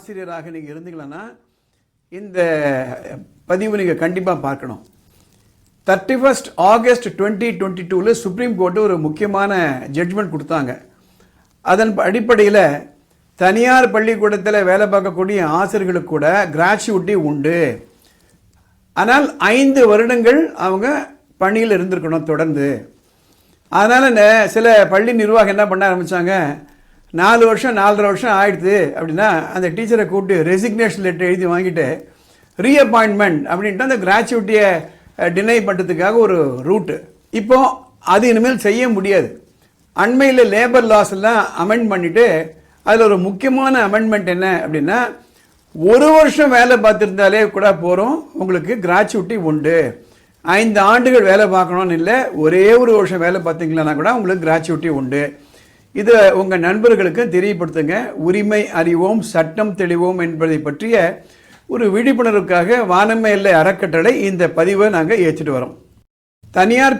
ஆசிரியராக நீங்கள் இருந்தீங்களன்னா இந்த பதிவு நீங்கள் கண்டிப்பாக பார்க்கணும். 31 ஆகஸ்ட் 2022 சுப்ரீம் கோர்ட்டு ஒரு முக்கியமான ஜட்ஜ்மெண்ட் கொடுத்தாங்க. அதன் அடிப்படையில் தனியார் பள்ளிக்கூடத்தில் வேலை பார்க்கக்கூடிய ஆசிரியர்களுக்கு கூட கிராச்சுவிட்டி உண்டு. ஆனால் 5 வருடங்கள் அவங்க பணியில் இருந்திருக்கணும் தொடர்ந்து. அதனால் சில பள்ளி நிர்வாகம் என்ன பண்ண ஆரம்பித்தாங்க, 4 வருஷம் 4.5 வருஷம் ஆயிடுது அப்படின்னா அந்த டீச்சரை கூப்பிட்டு ரெசிக்னேஷன் லெட்டர் எழுதி வாங்கிட்டு ரீஅப்பாயின்மெண்ட் அப்படின்ட்டு அந்த கிராச்சுவிட்டியை டினை பண்ணுறதுக்காக ஒரு ரூட்டு. இப்போது அது இனிமேல் செய்ய முடியாது. அண்மையில் லேபர் லாஸ் எல்லாம் அமெண்ட் பண்ணிவிட்டு அதில் ஒரு முக்கியமான அமெண்ட்மெண்ட் என்ன அப்படின்னா 1 வருஷம் வேலை பார்த்துருந்தாலே கூட போகிறோம், உங்களுக்கு கிராச்சுவிட்டி உண்டு. 5 ஆண்டுகள் வேலை பார்க்கணும்னு இல்லை, ஒரே ஒரு வருஷம் வேலை பார்த்தீங்களான்னா கூட உங்களுக்கு கிராச்சுவிட்டி உண்டு. இதை உங்கள் நண்பர்களுக்கு தெரியப்படுத்துங்க. உரிமை அறிவோம், சட்டம் தெளிவோம் என்பதை பற்றிய ஒரு விழிப்புணர்வுக்காக வானமே இல்லை அறக்கட்டளை இந்த பதிவை நாங்கள் ஏற்றிட்டு வரோம். தனியார்